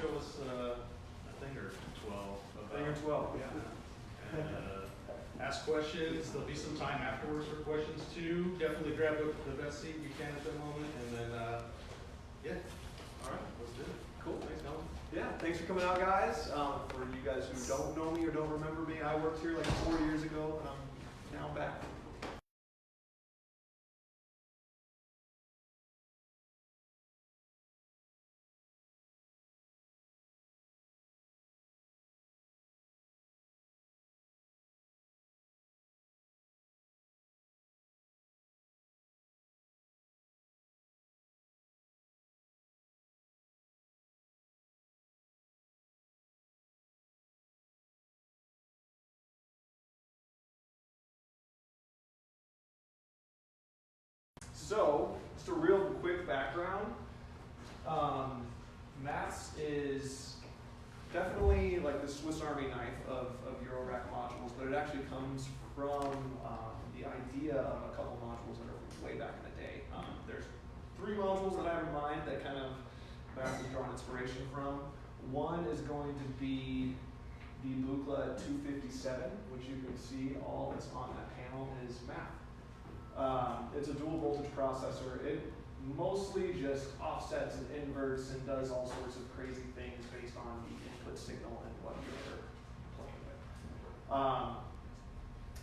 show us a thing or 12 about. Thing or 12, yeah. And ask questions. There'll be some time afterwards for questions too. Definitely grab the best seat you can at the moment, and then yeah. All right, let's do it. Cool. Thanks, Collin. Yeah, thanks for coming out, guys. For you guys who don't know me or don't remember me, I worked here like 4 years ago, and I'm now back. So, just a real quick background. Mats is definitely like the Swiss Army knife of Eurorack modules, but it actually comes from the idea of a couple modules that are from way back in the day. There's 3 modules that I have in mind that kind of Mats has drawn inspiration from. One is going to be the Buchla 257, which you can see all that's on that panel is math. It's a dual voltage processor. It mostly just offsets and inverts and does all sorts of crazy things based on the input signal and what you're playing with.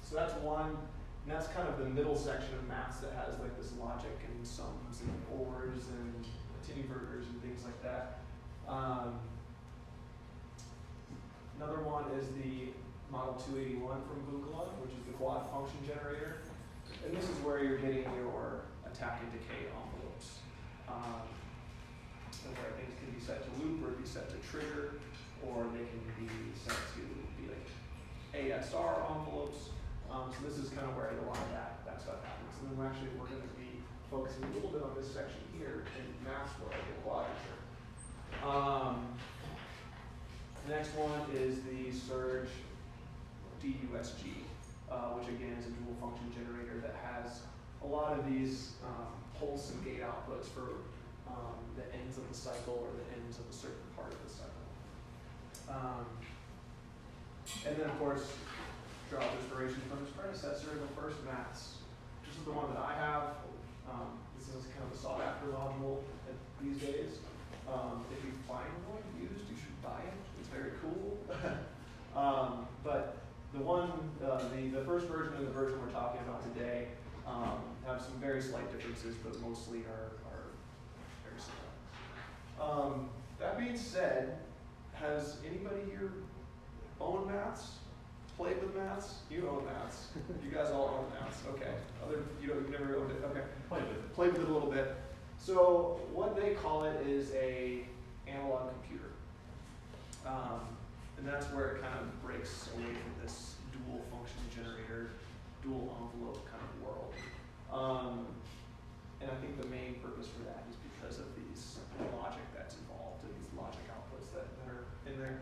So that's one, and that's kind of the middle section of maths that has like this logic and sums and ors and inverters and things like that. Another one is the Model 281 from Buchla, which is the quad function generator. And this is where you're getting your attack and decay envelopes. And where things can be set to loop or be set to trigger, or they can be set to be like ASR envelopes. So this is kind of where a lot of that stuff happens. And then we're going to be focusing a little bit on this section here in mass where I get quadrature. The next one is the Surge DUSG. Which again is a dual function generator that has a lot of these pulse and gate outputs for the ends of the cycle or the ends of a certain part of the cycle. And then of course, draw inspiration from its predecessor, the first Mats. This is the one that I have. This is kind of a sought after module these days. If you find one used, you should buy it. It's very cool. But the first version and the version we're talking about today have some very slight differences, but mostly are very similar. That being said, has anybody here owned Mats? Played with Mats? You own Mats. You guys all own Mats. Okay. You've never owned it. Okay. Played with it a little bit. So what they call it is a analog computer. And that's where it kind of breaks away from this dual function generator, dual envelope kind of world. And I think the main purpose for that is because of these logic that's involved and these logic outputs that are in there.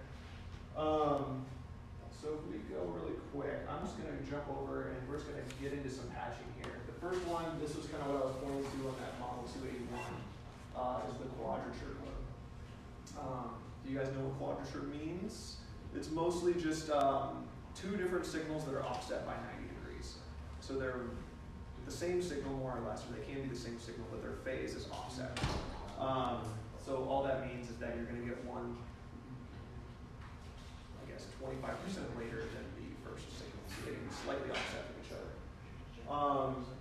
So if we go really quick, I'm just going to jump over and we're just going to get into some patching here. The first one, this was kind of what I was pointing to on that Model 281, is the quadrature mode. Do you guys know what quadrature means? It's mostly just 2 different signals that are offset by 90 degrees. So they're the same signal more or less, or they can be the same signal, but their phase is offset. So all that means is that you're going to get one, I guess, 25% later than the first signal. So they can be slightly offset from each other.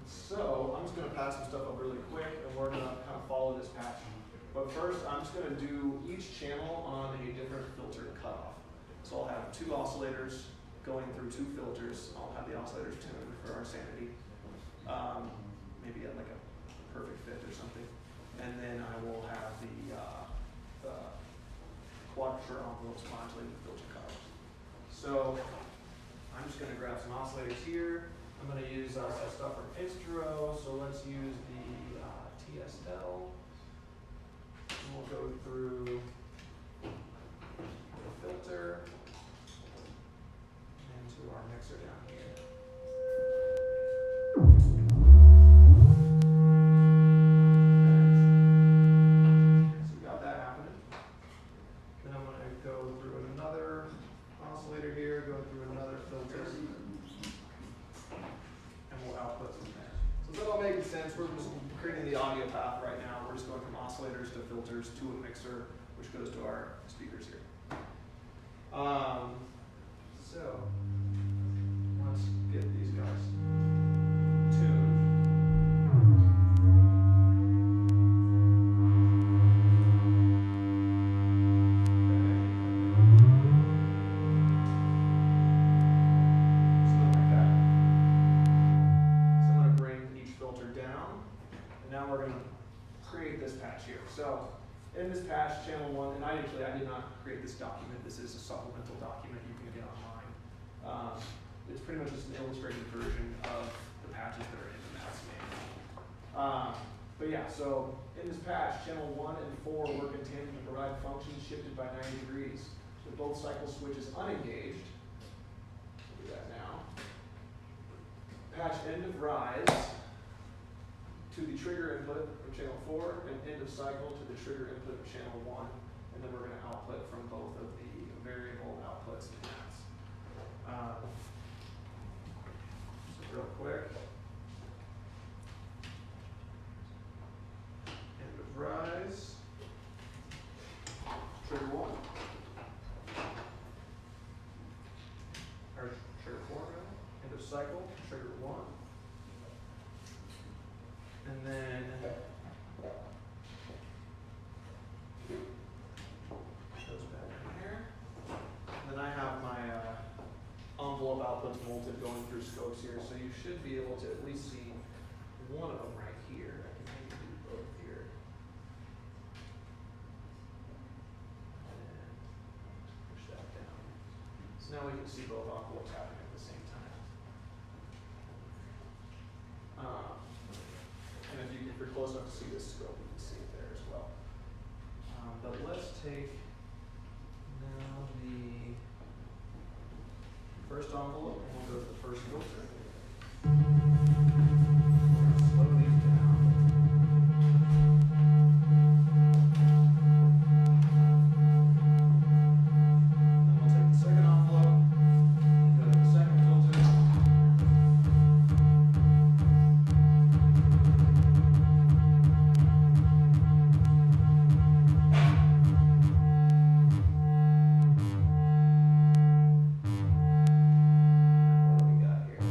So I'm just going to pass some stuff up really quick, and we're going to kind of follow this patch. But first, I'm just going to do each channel on a different filter cutoff. So I'll have 2 oscillators going through 2 filters. I'll have the oscillators tuned for our sanity, maybe at like a perfect fit or something. And then I will have the quadrature envelopes modulating the filter cutoffs. So I'm just going to grab some oscillators here. I'm going to use some stuff from Instro. So let's use the TSL. And we'll go through the filter into our mixer down here. Okay. So we got that happening. Then we're just creating the audio path right now. We're just going from oscillators to filters to a mixer, which goes to our speakers here. So let's get these guys tuned. Something like that. So I'm going to bring each filter down, and now we're going to create this patch here. So in this patch, channel 1, and I did not create this document. This is a supplemental document you can get online. It's pretty much just an illustrated version of the patches that are in the Matt's manual. But yeah, so in this patch, channel 1 and 4 work in tandem to provide functions shifted by 90 degrees. With both cycle switches unengaged, we'll do that now. Patch end of rise to the trigger input of channel 4 and end of cycle to the trigger input of channel 1. And then we're going to output from both of the variable outputs and Matt's. So real quick. End of rise. Trigger 1. Or trigger 4 rather. End of cycle, trigger 1. And then goes back in here. And then I have my envelope outputs voltage going through scopes here, so you should be able to at least see one of them right here. I can maybe do both here. And push that down. So now we can see both envelopes happening at the same time. And if you're close enough to see this scope, you can see it there as well. But let's take now the first envelope, and we'll go to the first filter. We're going to slow these down. Then we'll take the second envelope and go to the second filter. What do we got here?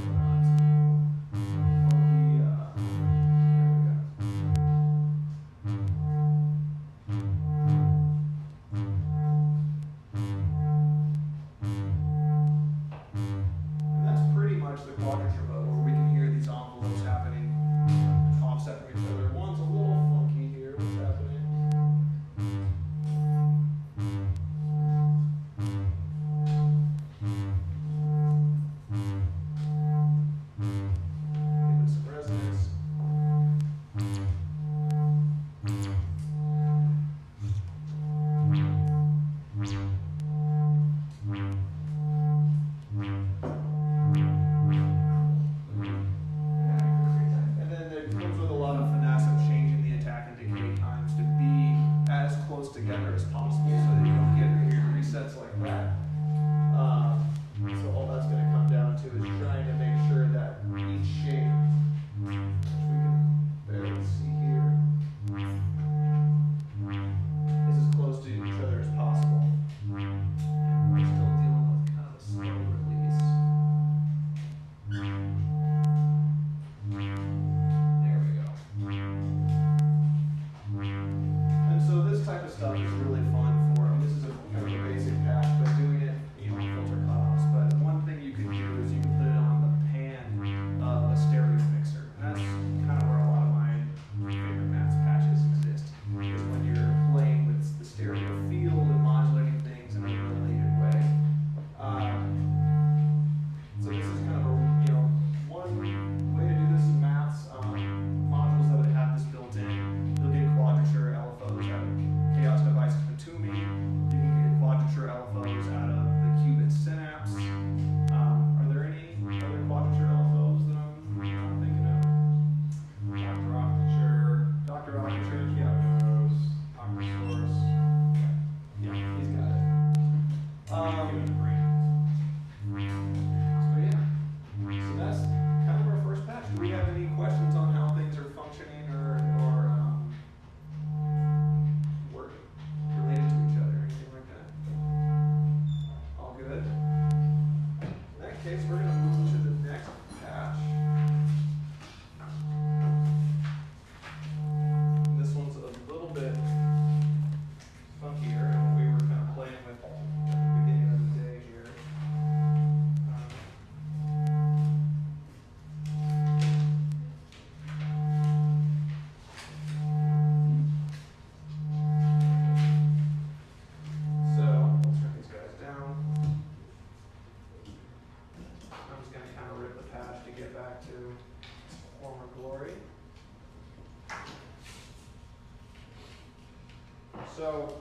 So,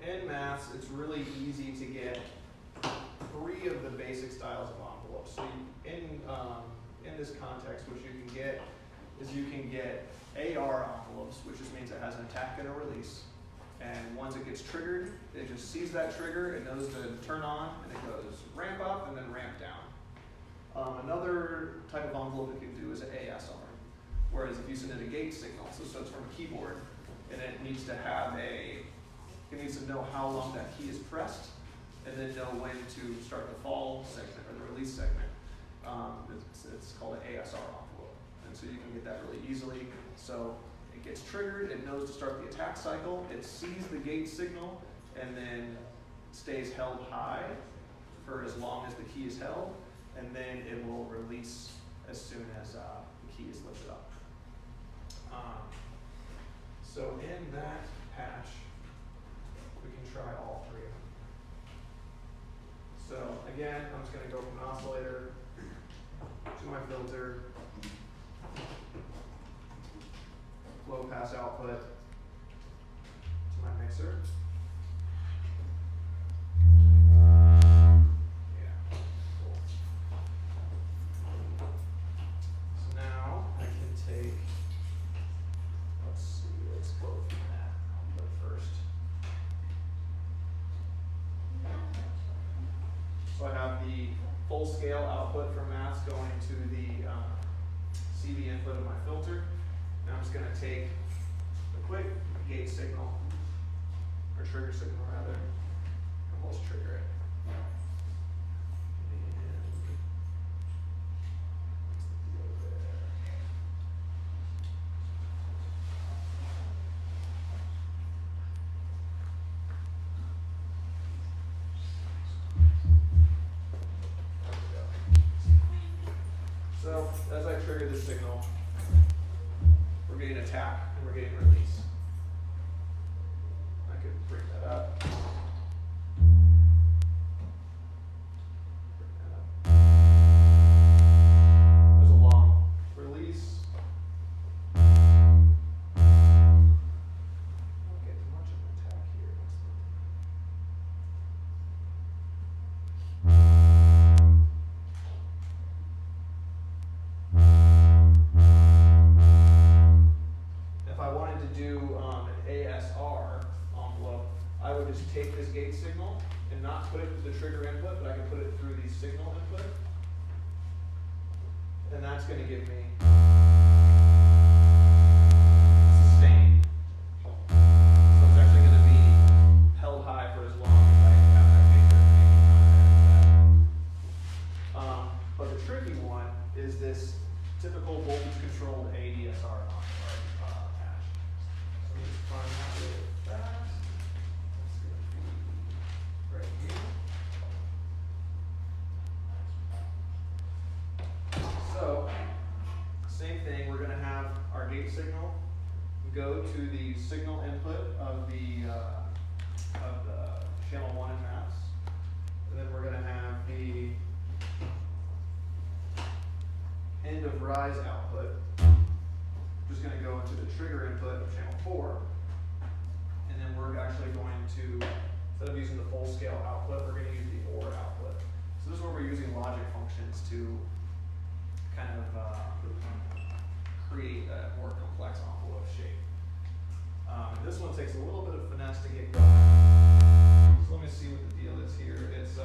in maths, it's really easy to get 3 of the basic styles of envelopes. So in this context, what you can get is you can get AR envelopes, which just means it has an attack and a release. And once it gets triggered, it just sees that trigger, it knows to turn on, and it goes ramp up and then ramp down. Another type of envelope it can do is an ASR. Whereas if you send it a gate signal, so it's from a keyboard, and it needs to have it needs to know how long that key is pressed, and then know when to start the fall segment or the release segment. It's called an ASR envelope. And so you can get that really easily. So it gets triggered, it knows to start the attack cycle, it sees the gate signal, and then stays held high for as long as the key is held, and then it will release as soon as the key is lifted up. So in that patch, we can try all 3 of them. So again, I'm just going to go from an oscillator to my filter, low pass output to my mixer. Yeah, cool. So now I can take, let's go from that output first. So I have the full scale output from maths going to the CV input of my filter. Now I'm just going to take a quick gate signal, or trigger signal rather, and we'll just trigger it. And what's the deal there? So as I trigger this signal, we're getting attack and we're getting release. I could bring that up. There's a long release. I'm not getting much of an attack here. If I wanted to do an ASR envelope, I would just take this gate signal and not put it through the trigger input, but I could put it through the signal input. And that's going to give me sustain. So it's actually going to be held high for as long as I have that gate making contact. But the tricky one is this typical voltage controlled ADSR patch. So let me just find that really fast. That's going to be right here. So, same thing, we're going to have our gate signal go to the signal input of the channel 1 in maths. And then we're going to have the end of rise output, which is going to go into the trigger input of channel 4. And then we're actually going to, instead of using the full scale output, we're going to use the OR output. So this is where we're using logic functions to kind of create a more complex envelope shape. This one takes a little bit of finesse to get going. So let me see what the deal is here. It's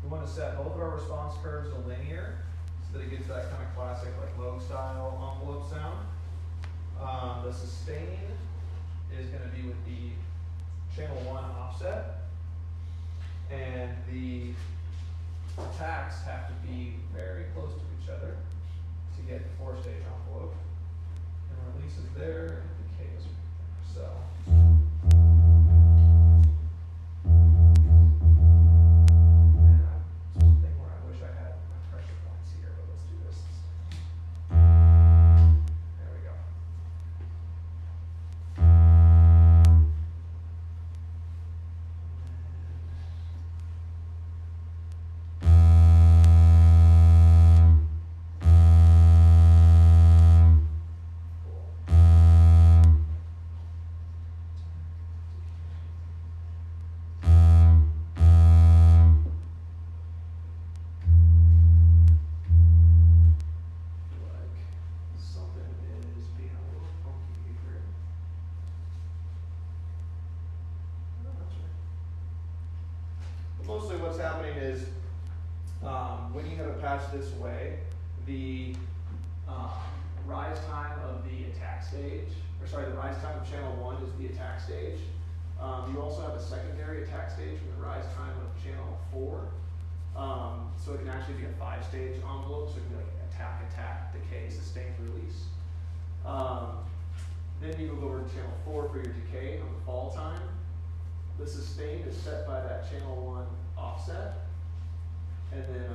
we want to set both of our response curves to linear, so that it gets that kind of classic like Logue style envelope sound. The sustain is going to be with the channel 1 offset, and the attacks have to be very close to each other to get the 4-stage envelope. And release is there, and decay is there. So. Something where I wish I had my pressure points here, but let's do this. There we go. mostly what's happening is when you have a patch this way, the rise time of the attack stage, the rise time of channel 1 is the attack stage. You also have a secondary attack stage from the rise time of channel 4. So it can actually be a 5-stage envelope, so it can be like attack, attack, decay, sustain, release. Then you move over to channel 4 for your decay on the fall time. The sustain is set by that channel 1 offset, and then,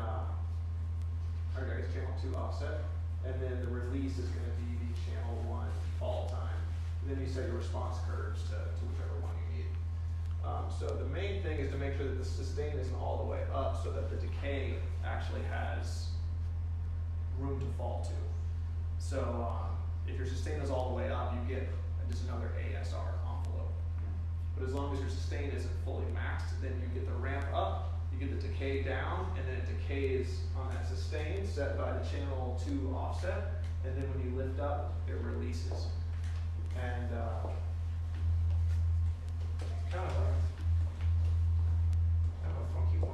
or I guess channel 2 offset, and then the release is going to be the channel 1 fall time. And then you set your response curves to whichever one you need. So the main thing is to make sure that the sustain isn't all the way up so that the decay actually has room to fall to. So if your sustain is all the way up, you get just another ASR envelope. But as long as your sustain isn't fully maxed, then you get the ramp up, you get the decay down, and then it decays on that sustain set by the channel 2 offset, and then when you lift up, it releases. And kind of a funky one.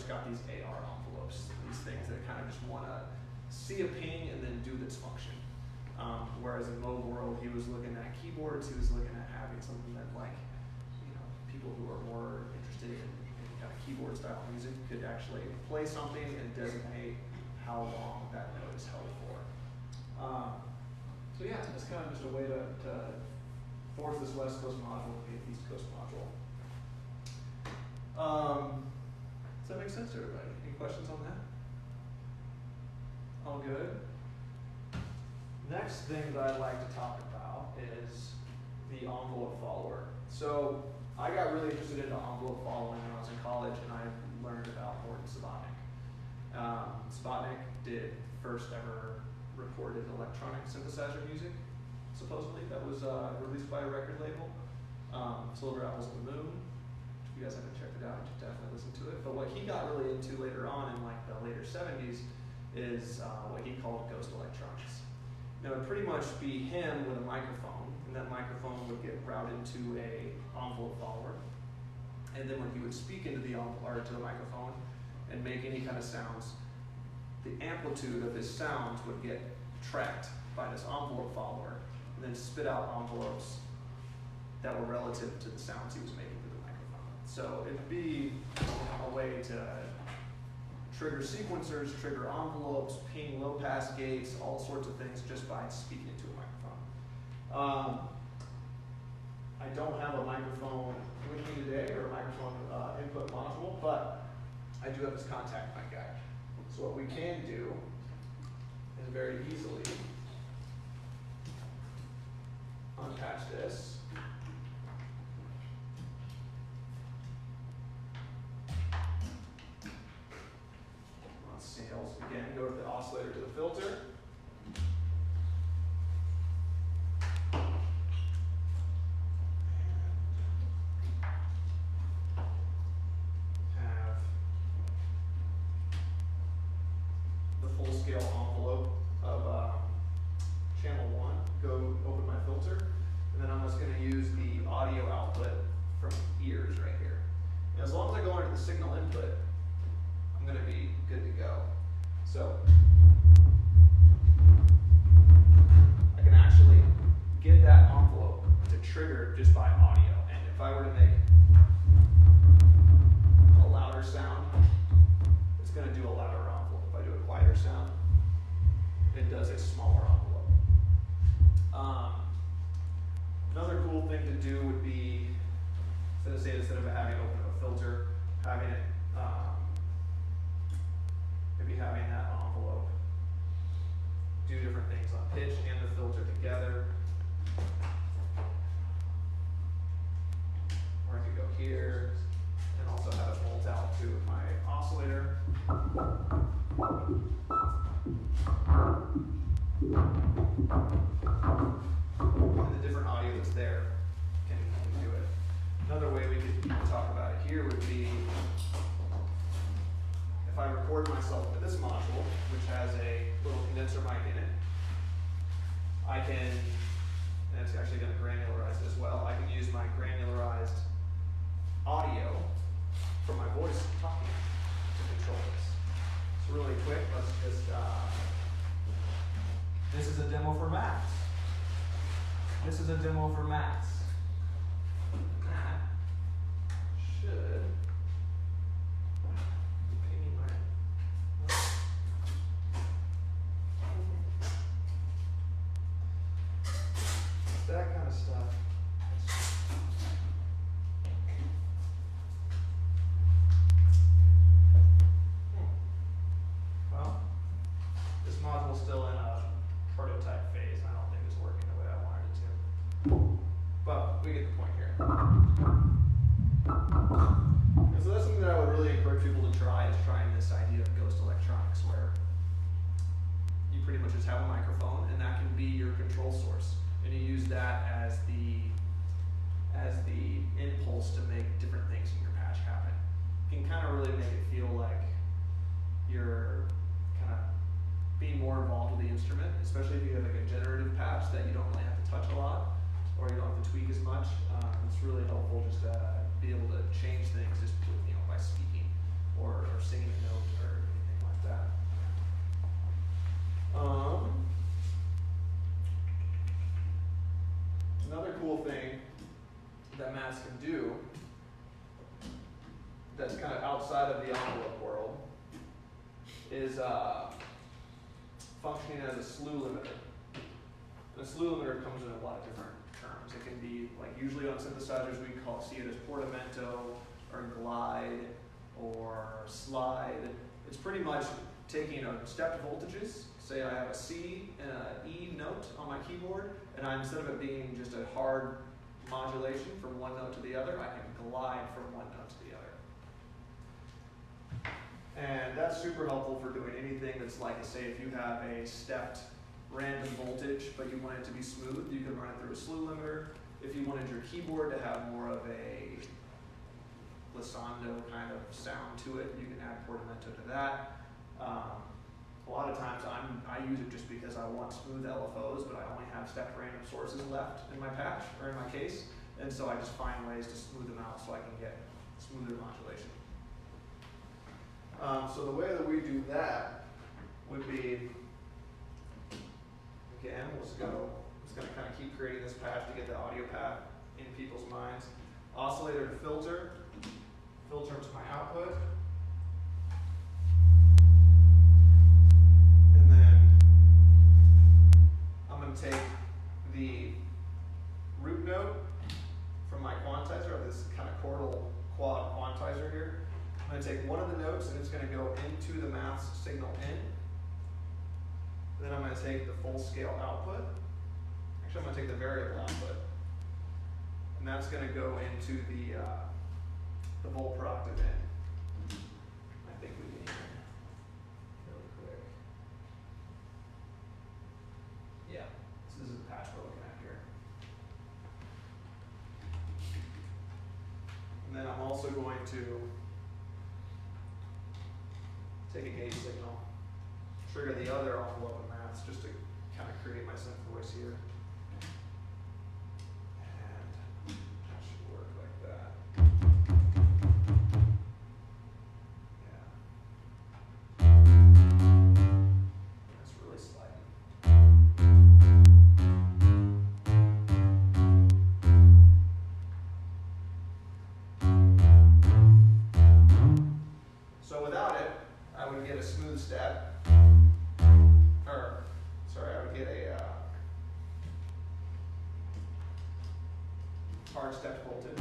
Got these AR envelopes, these things that kind of just want to see a ping and then do this function. Whereas in Mo world, he was looking at keyboards, he was looking at having something that, like, you know, people who are more interested in kind of keyboard style music could actually play something and designate how long that note is held for. So yeah, it's kind of just a way to force this West Coast module to be an East Coast module. Does that make sense to everybody? Any questions on that? All good? Next thing that I'd like to talk about is the envelope follower. So I got really interested into envelope following when I was in college, and I learned about Morton Subotnick. Subotnick did first ever recorded electronic synthesizer music, supposedly, that was released by a record label, Silver Apples on the Moon. If you guys haven't checked it out, you should definitely listen to it. But what he got really into later on in like the later 70s is what he called ghost electronics. Now it would pretty much be him with a microphone, and that microphone would get routed to a envelope follower. And then when he would speak into the envelope, to the microphone and make any kind of sounds, the amplitude of his sounds would get tracked by this envelope follower and then spit out envelopes that were relative to the sounds he was making. So it'd be a way to trigger sequencers, trigger envelopes, ping low pass gates, all sorts of things just by speaking into a microphone. I don't have a microphone with me today, or a microphone input module, but I do have this contact mic guy. So what we can do is very easily unpatch this. Again, go to the oscillator to the filter. Have the full scale envelope of channel 1. Go open my filter, and then I'm just going to use the audio output from ears right here. And as long as I go into the signal input, I'm going to be good to go. So I can actually get that envelope to trigger just by audio. And if I were to make a louder sound, it's going to do a louder envelope. If I do a quieter sound, it does a smaller envelope. Another cool thing to do would be, instead of having open a filter, having it, maybe having that envelope do different things on pitch and the filter together. Or I could go here and also have it bolt out to my oscillator. And the different audio that's there can do it. Another way we could talk about it here would be if I record myself with this module, which has a little condenser mic in it, I can, and it's actually going to granularize it as well, I can use my granularized audio from my voice talking to control this. So really quick, let's just, this is a demo for Max. This is a demo for Max. That should be pinging my, that kind of stuff. Well, this module's still in a prototype phase. I don't think it's working the way I wanted it to. But we get the point here. And so that's something that I would really encourage people to try, is trying this idea of ghost electronics, where you pretty much just have a microphone and that can be your control source. And you use that as the impulse to make different things in your patch happen. You can kind of really make it feel like you're kind of being more involved with the instrument, especially if you have like a generative patch that you don't really have to touch a lot, or you don't have to tweak as much. It's really helpful just to be able to change things just by speaking or singing a note or anything like that. Another cool thing that Mats can do that's kind of outside of the envelope world is functioning as a slew limiter. And a slew limiter comes in a lot of different terms. It can be, like usually on synthesizers we see it as portamento or glide or slide. It's pretty much taking a stepped voltages. Say I have a C and an E note on my keyboard, and instead of it being just a hard modulation from one note to the other, I can glide from one note to the other. And that's super helpful for doing anything that's like, say, if you have a stepped random voltage, but you want it to be smooth, you can run it through a slew limiter. If you wanted your keyboard to have more of a glissando kind of sound to it, you can add portamento to that. A lot of times I use it just because I want smooth LFOs, but I only have stepped random sources left in my patch or in my case, and so I just find ways to smooth them out so I can get smoother modulation. So the way that we do that would be, again, I'm just going to kind of keep creating this patch to get the audio path in people's minds. Oscillator to filter, filter to my output. And then I'm going to take the root note from my quantizer. I have this kind of chordal quad quantizer here. I'm going to take one of the notes and it's going to go into the Mats signal in. Then I'm going to take the full scale output. Actually, I'm going to take the variable output. And that's going to go into the volt per octave in. I think we can really quick. Yeah, this is the patch we're looking at here. And then I'm also going to take a gauge signal, trigger the other envelope of Mats just to kind of create my synth voice here. And that should work like that. Yeah. That's really sliding. So without it, I would get a smooth step, or sorry, I would get a step voltage.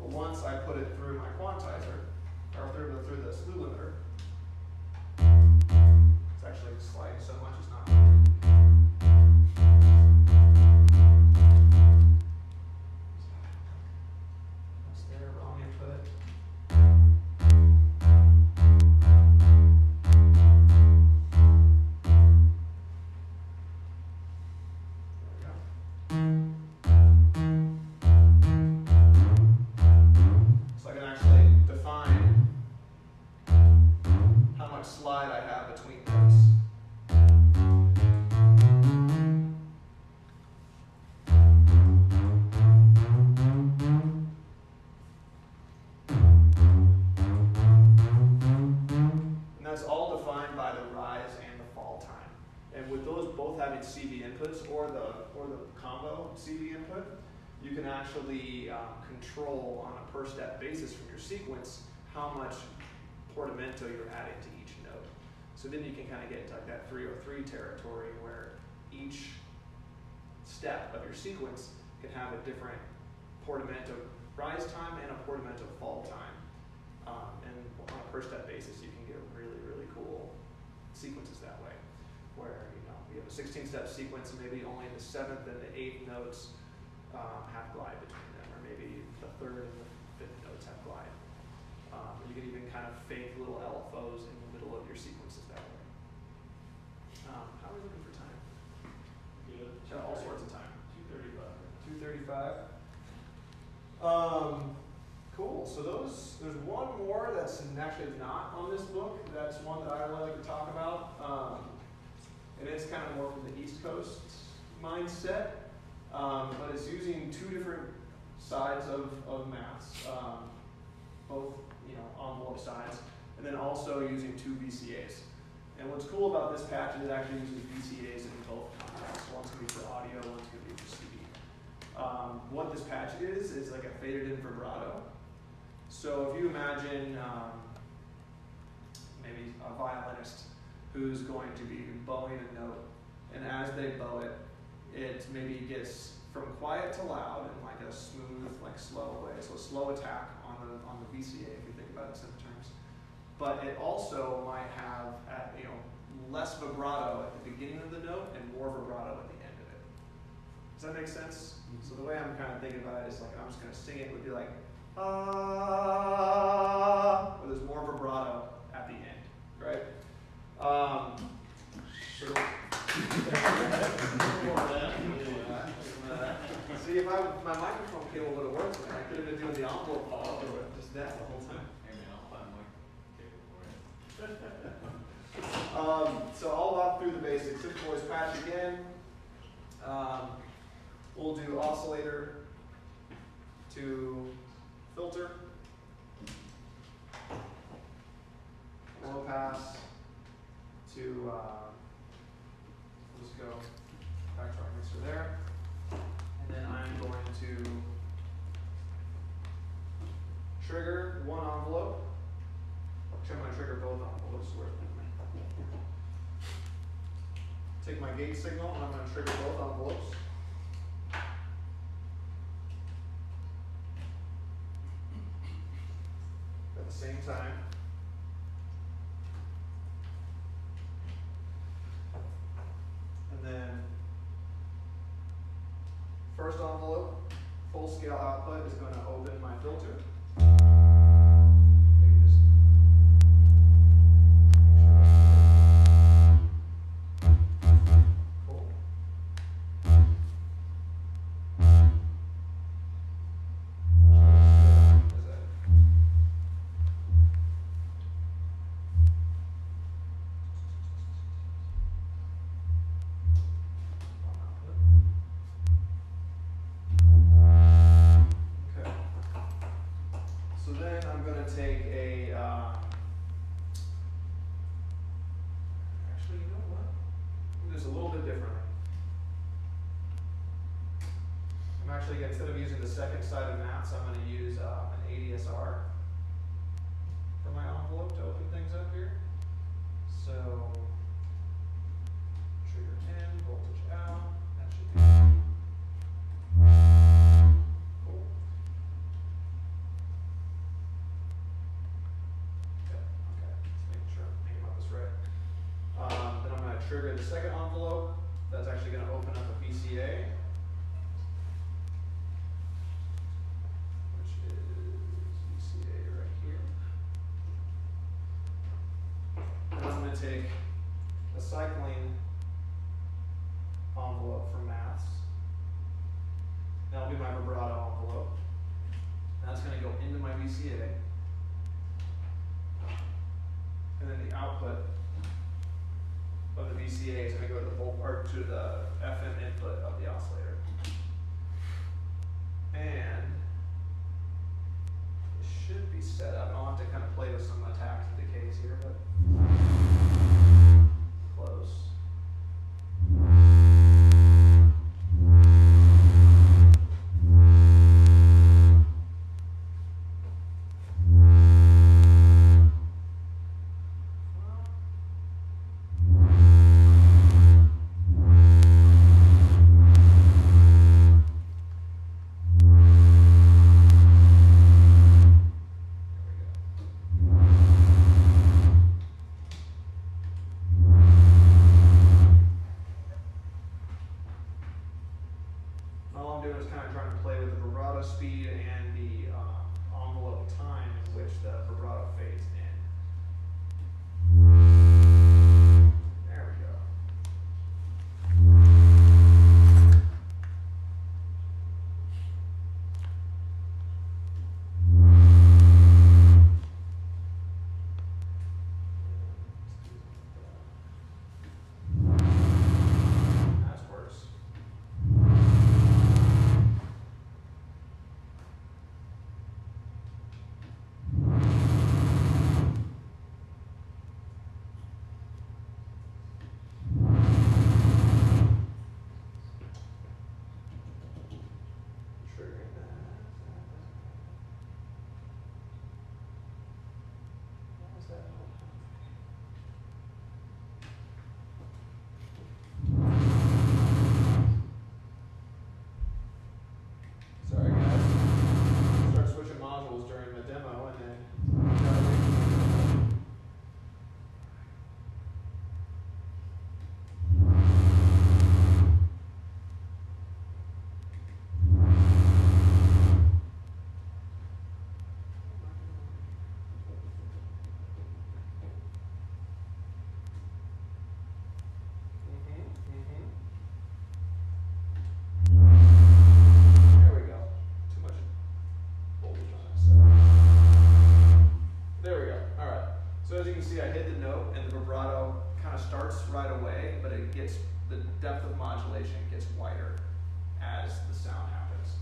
But once I put it through my quantizer, or through the slew limiter, it's actually sliding so much it's not moving. That's there, wrong input. So I can actually define how much slide I have between notes. And that's all defined by the rise and the fall time. And with those both having CV inputs or the combo CV input, you can actually control on a per step basis from your sequence how much portamento you're adding to each note. So then you can kind of get into like that 303 territory where each step of your sequence can have a different portamento rise time and a portamento fall time. And on a per step basis, you can get really, really cool sequences that way, where you have a 16-step sequence and maybe only the 7th and the 8th notes have glide between them, or maybe the 3rd and the 5th notes have glide. You can even kind of fake little LFOs in the middle of your sequences that way. How are we looking for time? Good. Got all sorts of time. 2:35. 2:35. Cool. So there's one more that's actually not on this book. That's one that I really like to talk about. And it's kind of more from the East Coast mindset. But it's using two different sides of maths, both envelope sides, and then also using two VCAs. And what's cool about this patch is it actually uses VCAs in both contexts. One's going to be for audio, one's going to be for CD. What this patch is like a faded in vibrato. So if you imagine maybe a violinist who's going to be bowing a note, and as they bow it, it maybe gets from quiet to loud in like a smooth, like slow way. So a slow attack on the VCA if you think about it in terms. But it also might have less vibrato at the beginning of the note and more vibrato at the end of it. Does that make sense? Mm-hmm. So the way I'm kind of thinking about it is like I'm just going to sing it would be like ah, where there's more vibrato at the end, right? See, if my microphone cable would have worked, I could have been doing the envelope follow or just that the whole time. Hey man, I'll find my cable for it. So I'll walk through the basics. Simple voice patch again. We'll do oscillator to filter, low pass to we'll just go back to our mixer there. And then I'm going to trigger one envelope. Actually, I'm going to trigger both envelopes. Take my gate signal and I'm going to trigger both envelopes. At the same time. And then first envelope, full scale output, is going to open my filter. Cool. Take a, actually, you know what? We'll do this a little bit differently. I'm actually, instead of using the second side of maths, I'm going to use an ADSR for my envelope to open things up here. So, trigger in, voltage out, that should be trigger the second envelope. That's actually going to open up a VCA, which is VCA right here. And I'm going to take a cycling envelope for maths. That'll be my vibrato envelope. And that's going to go into my VCA. And then the output of the VCA is going to go to the volt or to the FM input of the oscillator. And it should be set up. I'll have to kind of play with some attacks and decays here, but close. All I'm doing is kind of trying to play with the vibrato speed and the envelope time in which the vibrato fades in. There we go. That's worse. Triggering that. What was that? Sorry guys. Start switching modules during the demo and then there we go. Too much voltage on that side. There we go. All right. So as you can see, I hit the note, and the vibrato kind of starts right away, but it gets the depth of modulation gets wider as the sound happens.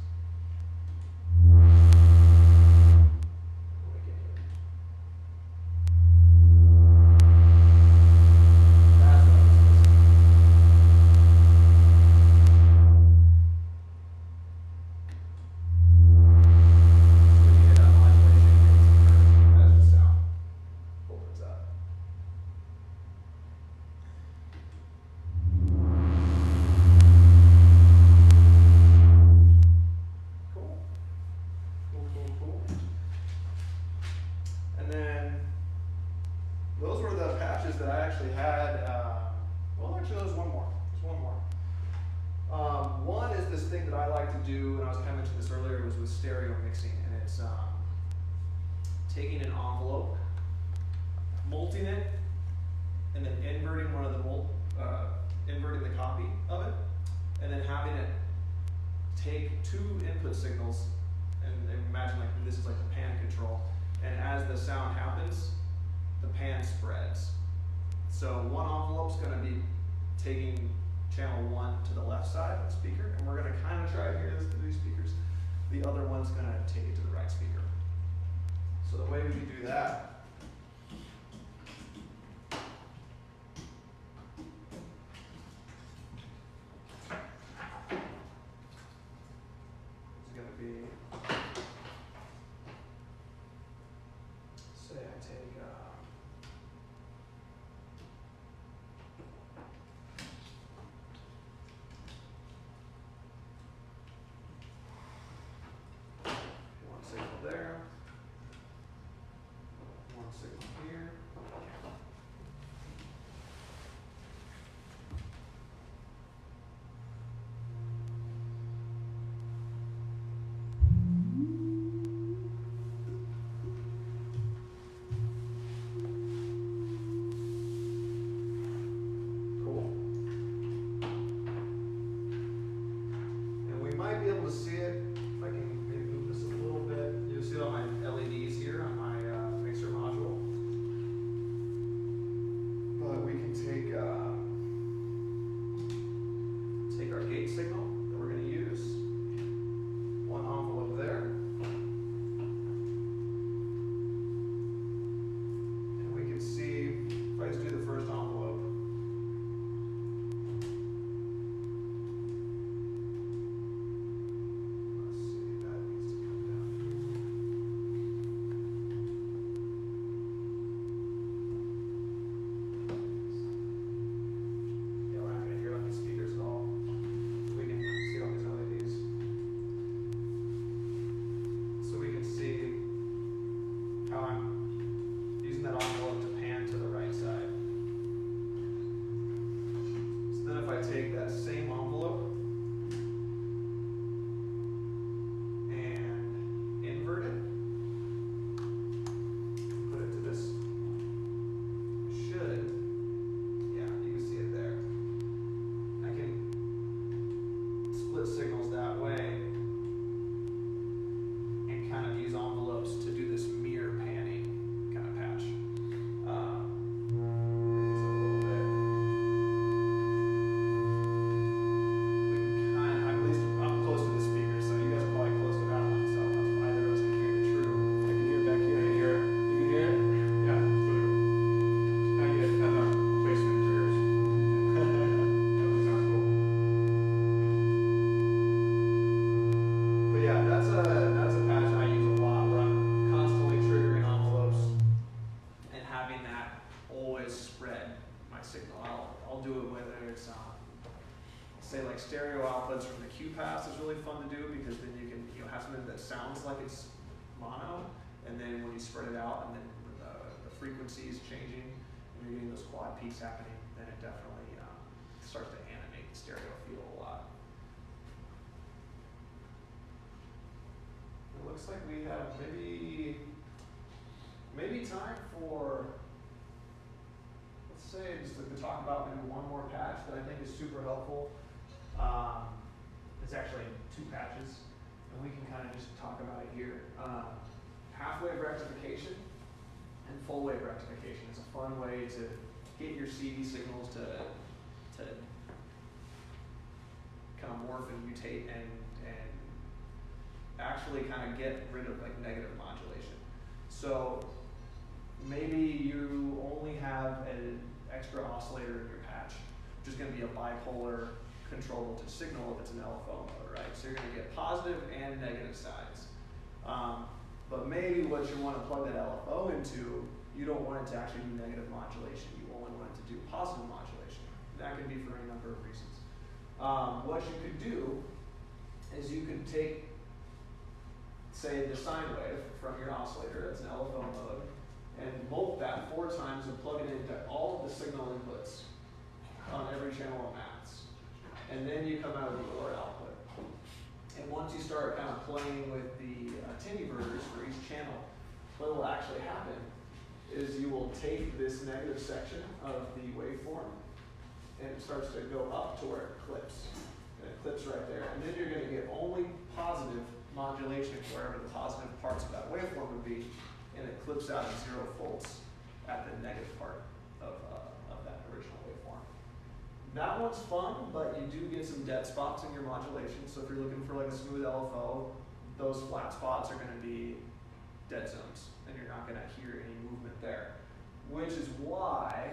What do we get here? That's what I was missing. When you hit that modulation, it gets as the sound opens up. Cool. Cool. And then those were the patches that I actually had. Well, actually, there's one more. One is this thing that I like to do, and I was kind of mentioning this earlier. It was with stereo mixing, and it's taking an envelope, multing it, and then inverting one of the inverting the copy of it, and then having it take two input signals, and imagine like this is like the pan control, and as the sound happens, the pan spreads. So one envelope's going to be taking channel 1 to the left side of the speaker, and we're going to kind of try to hear this through these speakers. The other one's going to take it to the right speaker. So the way we do that is going to be, say I take one signal there, one signal here. say like stereo outputs from the Q pass is really fun to do because then you can have something that sounds like it's mono, and then when you spread it out and then the frequency is changing and you're getting those quad peaks happening, then it definitely starts to animate the stereo field a lot. It looks like we have maybe time for, let's say, just to talk about maybe one more patch that I think is super helpful. It's actually two patches, and we can kind of just talk about it here. Half-wave rectification and full-wave rectification is a fun way to get your CD signals to kind of morph and mutate and actually kind of get rid of like negative modulation. So maybe you only have an extra oscillator in your patch, which is going to be a bipolar control voltage signal if it's an LFO mode, right? So you're going to get positive and negative sides. But maybe what you want to plug that LFO into, you don't want it to actually do negative modulation. You only want it to do positive modulation. That can be for any number of reasons. What you could do is you could take, say, the sine wave from your oscillator, that's an LFO mode, and volt that 4 times and plug it into all of the signal inputs on every channel it maps. And then you come out with the lower output. And once you start kind of playing with the attenuators for each channel, what will actually happen is you will take this negative section of the waveform and it starts to go up to where it clips. And it clips right there. And then you're going to get only positive modulation wherever the positive parts of that waveform would be, and it clips out at 0 volts at the negative part of that original waveform. That one's fun, but you do get some dead spots in your modulation. So if you're looking for like a smooth LFO, those flat spots are going to be dead zones, and you're not going to hear any movement there. Which is why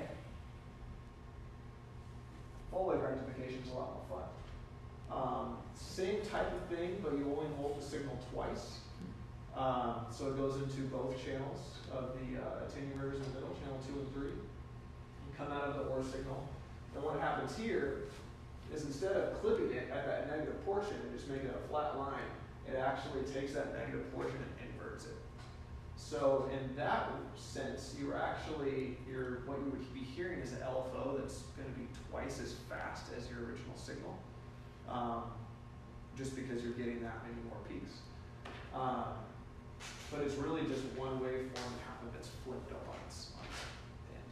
full-wave rectification is a lot more fun. Same type of thing, but you only volt the signal twice. So it goes into both channels of the attenuators in the middle, channel 2 and 3. You come out of the OR signal. And what happens here is instead of clipping it at that negative portion and just making it a flat line, it actually takes that negative portion and inverts it. So in that sense, what you would be hearing is an LFO that's going to be twice as fast as your original signal, just because you're getting that many more peaks. But it's really just one waveform, half of it's flipped up on its end.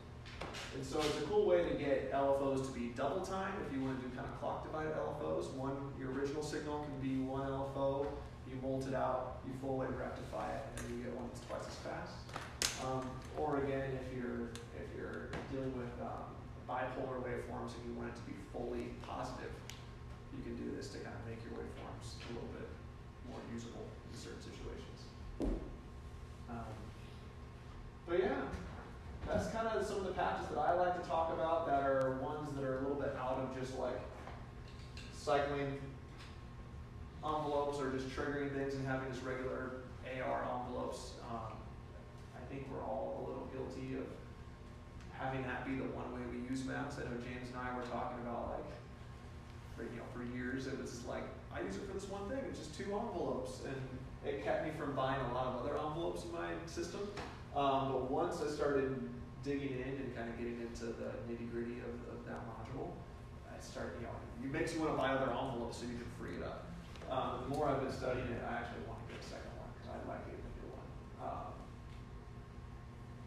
And so it's a cool way to get LFOs to be double time if you want to do kind of clock divided LFOs. Your original signal can be one LFO, you volt it out, you full wave rectify it, and then you get one that's twice as fast. Or again, if you're dealing with bipolar waveforms and you want it to be fully positive, you can do this to kind of make your waveforms a little bit more usable in certain situations. But yeah, that's kind of some of the patches that I like to talk about that are ones that are a little bit out of just like cycling envelopes or just triggering things and having just regular AR envelopes. I think we're all a little guilty of having that be the one way we use maps. I know James and I were talking about like, for years it was like, I use it for this one thing, it's just 2 envelopes, and it kept me from buying a lot of other envelopes in my system. But once I started digging in and kind of getting into the nitty-gritty of that module, I started, it makes you want to buy other envelopes so you can free it up. The more I've been studying it, I actually want to get a second one because I like getting a new one.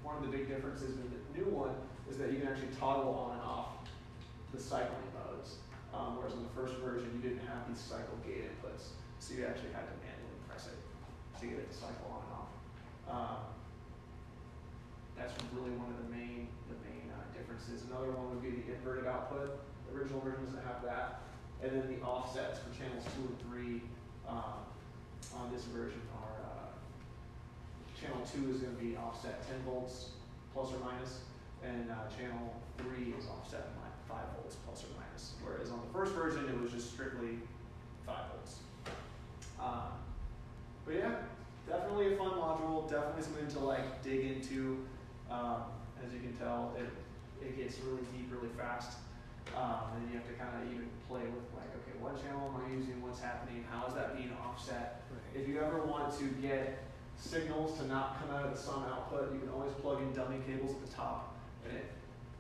One of the big differences in the new one is that you can actually toggle on and off the cycling modes, whereas in the first version you didn't have these cycle gate inputs, so you actually had to manually press it to get it to cycle on and off. That's really one of the main differences. Another one would be the inverted output. The original version doesn't have that. And then the offsets for channels 2 and 3 on this version are, channel 2 is going to be offset 10 volts plus or minus, and channel 3 is offset 5 volts plus or minus. Whereas on the first version, it was just strictly 5 volts. But yeah, definitely a fun module, definitely something to like dig into. As you can tell, it gets really deep really fast. And you have to kind of even play with like, okay, what channel am I using, what's happening, how is that being offset? If you ever want to get signals to not come out of the sum output, you can always plug in dummy cables at the top, and it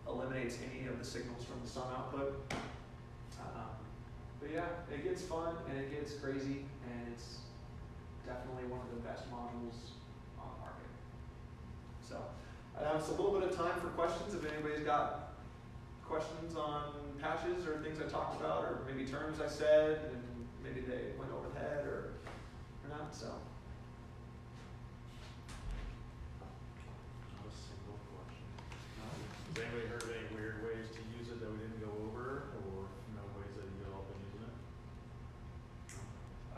eliminates any of the signals from the sum output. But yeah, it gets fun and it gets crazy, and it's definitely one of the best modules on the market. So, it's a little bit of time for questions if anybody's got questions on patches or things I talked about, or maybe terms I said and maybe they went over the head or not. So. Not a single question. Has anybody heard any weird ways to use it that we didn't go over, or ways that you all been using it?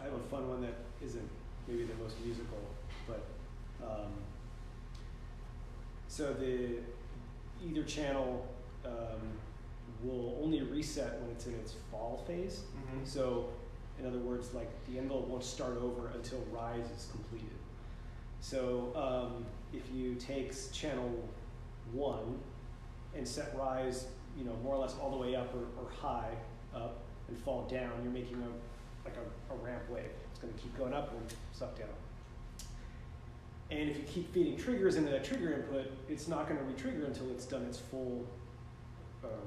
I have a fun one that isn't maybe the most musical, but so the either channel will only reset when it's in its fall phase. Mm-hmm. So in other words, like the envelope won't start over until rise is completed. So if you take channel 1 and set rise, more or less all the way up or high up and fall down, you're making a ramp wave. It's going to keep going up and suck down. And if you keep feeding triggers into that trigger input, it's not going to re-trigger until it's done its full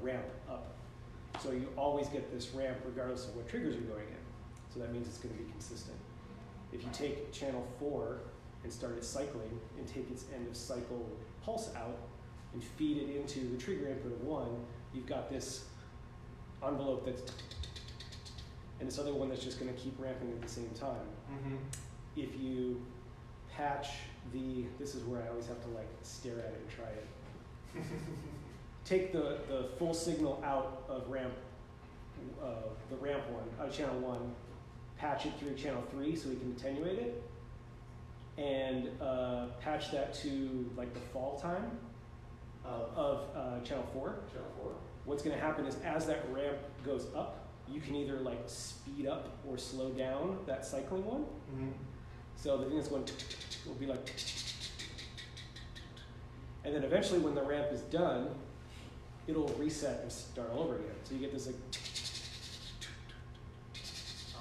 ramp up. So you always get this ramp regardless of what triggers are going in. So that means it's going to be consistent. If you take channel 4 and start it cycling and take its end of cycle pulse out and feed it into the trigger input of 1, you've got this envelope that's and this other one that's just going to keep ramping at the same time. Mm-hmm. If you patch this is where I always have to like stare at it and try it. Take the full signal out of ramp, the ramp one, channel 1, patch it through channel 3 so we can attenuate it, and patch that to like the fall time of channel 4. Channel 4. What's going to happen is as that ramp goes up, you can either like speed up or slow down that cycling one. Mm-hmm. So the thing that's going will be like, and then eventually when the ramp is done, it'll reset and start all over again. So you get this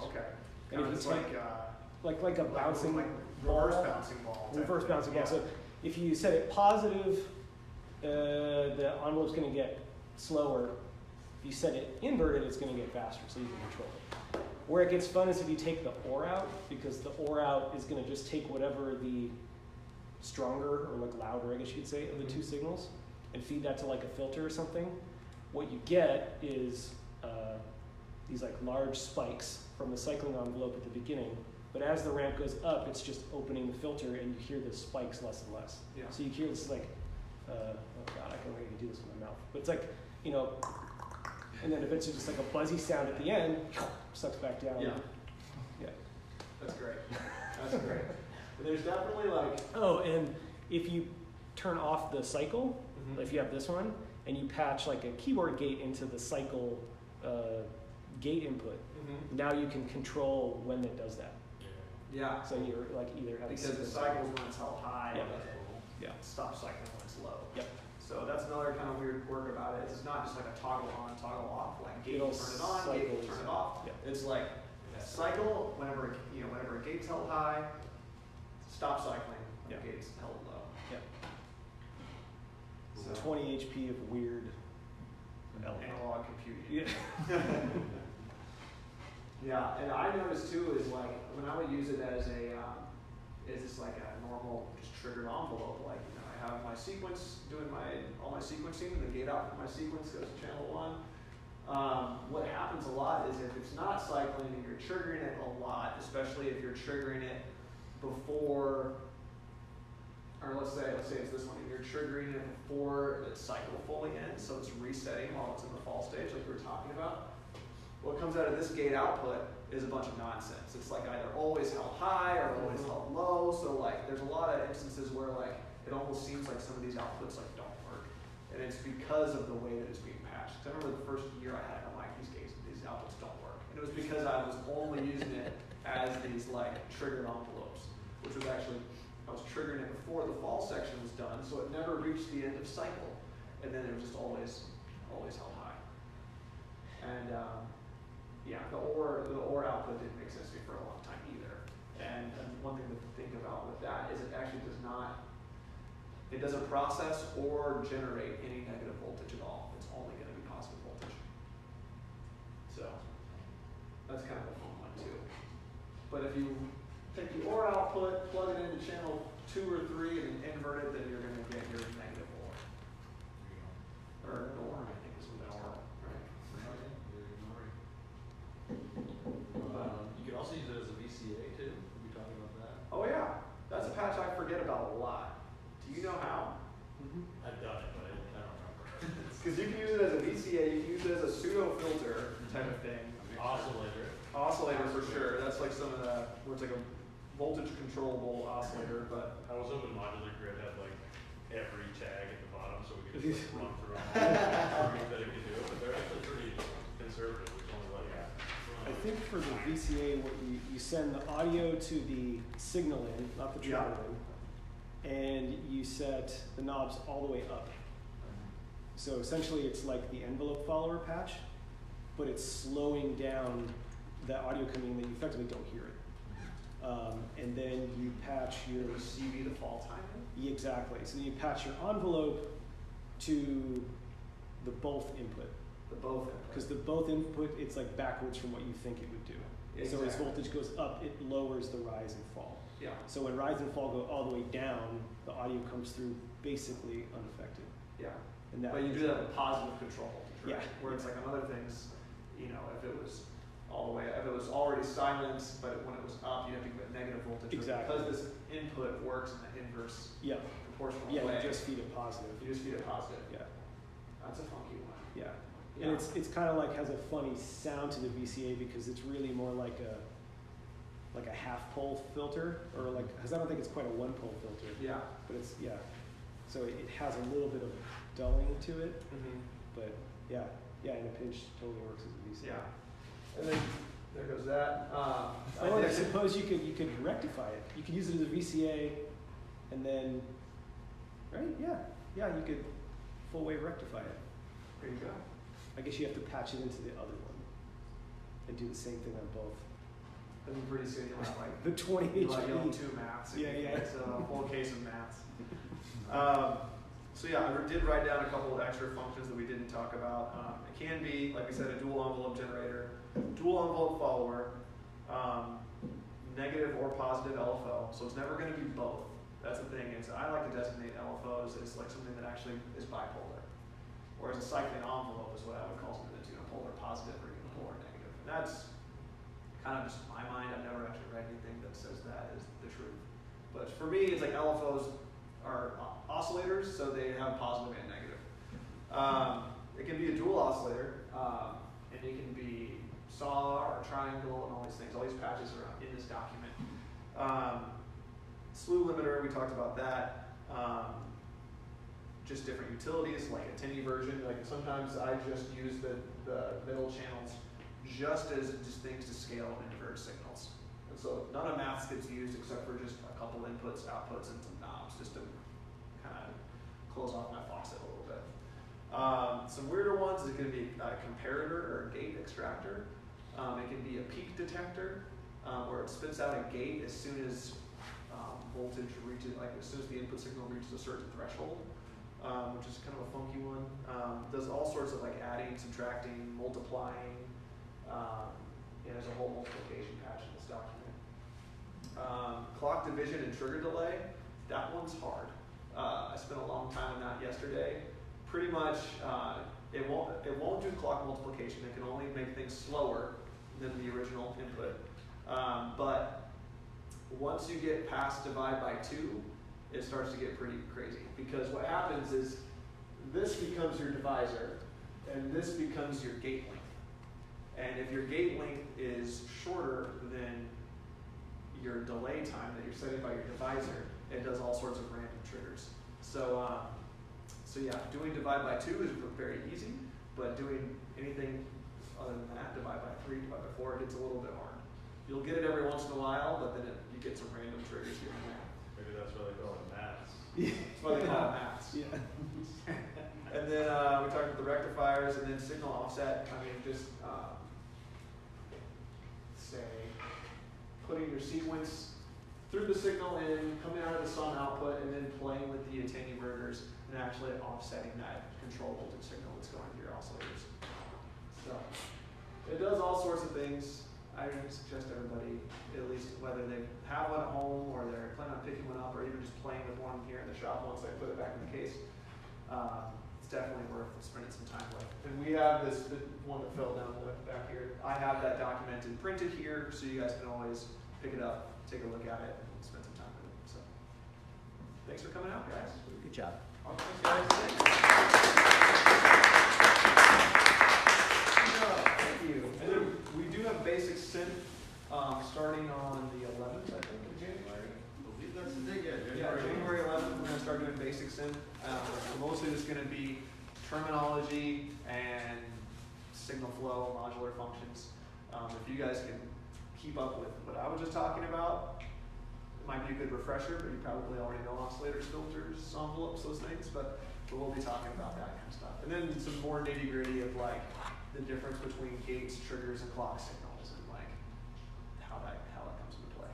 Okay. And if you it's take like a bouncing like ball, reverse bouncing ball. reverse thing. bouncing ball. Yeah. So if you set it positive, the envelope's going to get slower. If you set it inverted, it's going to get faster, so you can control it. Where it gets fun is if you take the OR out, because the OR out is going to just take whatever the stronger or like louder, I guess you could say, of the two signals and feed that to like a filter or something. What you get is these like large spikes from the cycling envelope at the beginning, but as the ramp goes up, it's just opening the filter and you hear the spikes less and less. Yeah. So you hear this like, oh God, I can't even do this with my mouth. But it's like, and then eventually just like a buzzy sound at the end, sucks back down. Yeah. Yeah. That's great. That's great. But there's definitely like. Oh, and if you turn off the cycle, Mm-hmm. if you have this one, and you patch like a keyboard gate into the cycle gate input, Mm-hmm. now you can control when it does that. Yeah. So you're like either having Because the cycles when it's held high, Yeah. and it stops cycling when it's low. Yep. So that's another kind of weird quirk about it. It's not just like a toggle on, toggle off. Like gate It'll will turn it on, gate will cycle, turn it off. yeah. It's like cycle whenever whenever a gate's held high, stop cycling when the gate's held low. Yeah. So 20 HP of weird analog computing. Yeah. Yeah, and I noticed too is like when I would use it as just like a normal just triggered envelope, like I have my sequence doing all my sequencing, the gate out for my sequence goes to channel 1. What happens a lot is if it's not cycling and you're triggering it a lot, especially if you're triggering it before, or let's say it's this one, and you're triggering it before the cycle fully ends, so it's resetting while it's in the fall stage, like we were talking about. What comes out of this gate output is a bunch of nonsense. It's like either always held high or always held low. So like there's a lot of instances where like it almost seems like some of these outputs like don't work. And it's because of the way that it's being patched. I remember the first year I had it, I'm like, these outputs don't work. And it was because I was only using it as these like triggered envelopes, which was actually, I was triggering it before the fall section was done, so it never reached the end of cycle. And then it was just always held high. And yeah, the OR output didn't make sense to me for a long time either. And one thing to think about with that is it actually it doesn't process or generate any negative voltage at all. It's only going to be positive voltage. So that's kind of a fun one too. But if you take the OR output, plug it into channel 2 or 3, and then invert it, then you're going to get your negative OR. Or NOR, I think is what it's called, right? You can also use it as a VCA too. We'll be talking about that. Oh yeah, that's a patch I forget about a lot. Do you know how? I've done it, but I don't remember. Because you can use it as a VCA, you can use it as a pseudo filter type of thing. Oscillator. Oscillator for sure. That's like some of the where it's like a voltage controllable oscillator, but I was hoping Modular Grid had like every tag at the bottom so we could just like, run through them all prove that it could do it, but they're actually pretty conservative, which only like I think for the VCA, what you send the audio to the signal in, not the treble in, and you set the knobs all the way up. So essentially it's like the envelope follower patch, but it's slowing down the audio coming in that you effectively don't hear it. And then you patch your CV the fall time in? Yeah, exactly. So you patch your envelope to the both input. The both input. Because the both input, it's like backwards from what you think it would do. Exactly. So as voltage goes up, it lowers the rise and fall. Yeah. So when rise and fall go all the way down, the audio comes through basically unaffected. Yeah. And that But you is- do that with positive control voltage, right? Yeah. Where it's like on other things, you know, if it was all the way, if it was already silent, but when it was up, you have to give it negative voltage. Exactly. Because this input works in the inverse Yeah. proportional Yeah, way. you just feed it positive. You just feed it positive. Yeah. That's a funky one. Yeah. Yeah. And it's kind of like has a funny sound to the VCA because it's really more like a half pole filter, or like, because I don't think it's quite a one pole filter, Yeah. but it's, yeah. So it has a little bit of dulling to it, Mm-hmm. but yeah, and a pinch totally works as a VCA. Yeah. And then there goes that. I suppose you could rectify it. You could use it as a VCA, and then, right? Yeah, you could full wave rectify it. There you go. I guess you have to patch it into the other one, and do the same thing on both. And then pretty soon you'll have like The 20 you'll have HP. 2 maths. Yeah. It's a whole case of maths. So yeah, I did write down a couple of extra functions that we didn't talk about. It can be, like we said, a dual envelope generator, dual envelope follower, negative or positive LFO. So it's never going to be both. That's the thing. I like to designate LFOs as like something that actually is bipolar, whereas a cycling envelope is what I would call something that's unipolar positive or unipolar negative. And that's kind of just my mind. I've never actually read anything that says that is the truth. But for me, it's like LFOs are oscillators, so they have positive and negative. It can be a dual oscillator, and it can be saw or triangle and all these things. All these patches are in this document. Slew limiter, we talked about that. Just different utilities, like a tinny version. Like sometimes I just use the middle channels just as just things to scale and invert signals. And so none of maths gets used except for just a couple inputs, outputs, and some knobs, just to kind of close off my faucet a little bit. Some weirder ones is going to be a comparator or a gate extractor. It can be a peak detector, where it spits out a gate as soon as voltage reaches, like as soon as the input signal reaches a certain threshold, which is kind of a funky one. Does all sorts of like adding, subtracting, multiplying. There's a whole multiplication patch in this document. Clock division and trigger delay, that one's hard. I spent a long time on that yesterday. Pretty much, it won't do clock multiplication. It can only make things slower than the original input. But once you get past divide by 2, it starts to get pretty crazy. Because what happens is this becomes your divisor, and this becomes your gate length. And if your gate length is shorter than your delay time that you're setting by your divisor, it does all sorts of random triggers. So yeah, doing divide by 2 is very easy, but doing anything other than that, divide by 3, divide by 4, it gets a little bit hard. You'll get it every once in a while, but then you get some random triggers here and there. Maybe that's why they call it maths. That's why they call it maths. Yeah. And And then we talked about the rectifiers and then signal offset. I mean, just say putting your sequence through the signal in, coming out of the sum output, and then playing with the attenuators and actually offsetting that control voltage signal that's going to your oscillators. So it does all sorts of things. I would suggest everybody, at least whether they have one at home or they're planning on picking one up or even just playing with one here in the shop once I put it back in the case, it's definitely worth spending some time with. And we have the one that fell down back here. I have that documented, printed here, so you guys can always pick it up, take a look at it, and spend some time with it. So thanks for coming out, guys. Good job. Thanks, guys. Thanks. Thank you. And then we do have basic synth starting on the 11th, I think, of January. I believe that's the day, Yeah, January 11th, we're going to start doing basic synth. Mostly it's going to be terminology and signal flow, modular functions. If you guys can keep up with what I was just talking about, it might be a good refresher, but you probably already know oscillators, filters, envelopes, those things, but we'll be talking about that kind of stuff. And then some more nitty gritty of like the difference between gates, triggers, and clock signals, and like how that comes into play.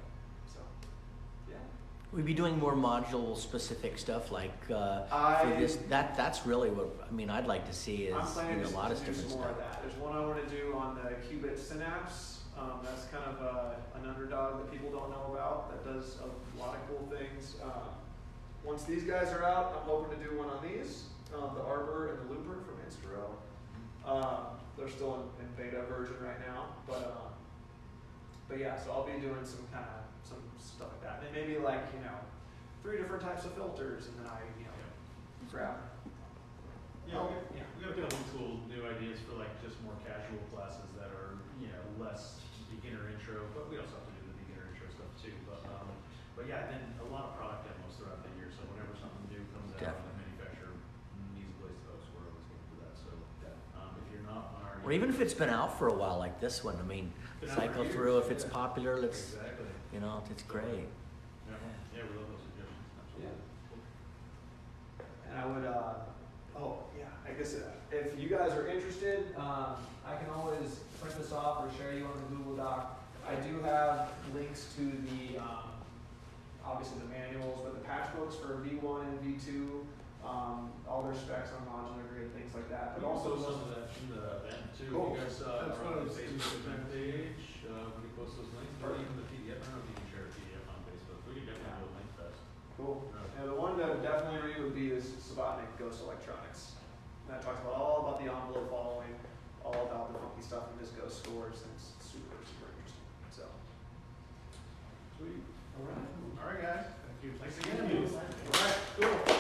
So, yeah. We'd be doing more module specific stuff like for this. That's really what I mean. I'd like to see is I'm planning a lot of to do different some more stuff. of that. There's one I want to do on the qubit synapse. That's kind of an underdog that people don't know about that does a lot of cool things. Once these guys are out, I'm hoping to do one on these, the Arbor and the Looper from Instro. They're still in beta version right now, but yeah, so I'll be doing some stuff like that. And then maybe like 3 different types of filters, and then I grab. Yeah, we got a couple cool new ideas for like just more casual classes that are less beginner intro, but we also have to do the beginner intro stuff too. But yeah, then a lot of product demos throughout the year. So whenever something new comes out and the manufacturer needs a place to host, we're always going to do that. So if you're not on our Or even if it's been out for a while, like this one. I mean, Been out cycle for through. years, If it's yeah. popular, let's Exactly. it's great. Yeah, we love those suggestions. Absolutely. And I would, I guess if you guys are interested, I can always print this off or share you on the Google Doc. I do have links to the, obviously the manuals, but the patch books for V1 and V2, all their specs on modular grid, things like that. But also some of that in the event too. Cool. You guys That's are what I on the was Facebook thinking. event page. We can post those links, or even the PDF. I don't know if you can share a PDF on Facebook. We can definitely do a link fest. cool. And the one that I would definitely read would be this Sabatnik Ghost Electronics. That talks about all about the envelope following, all about the funky stuff in this Ghost scores, and it's super, super interesting. So, Sweet. all right. All right, guys. Thank you. Thanks Thank again. you. All right, cool.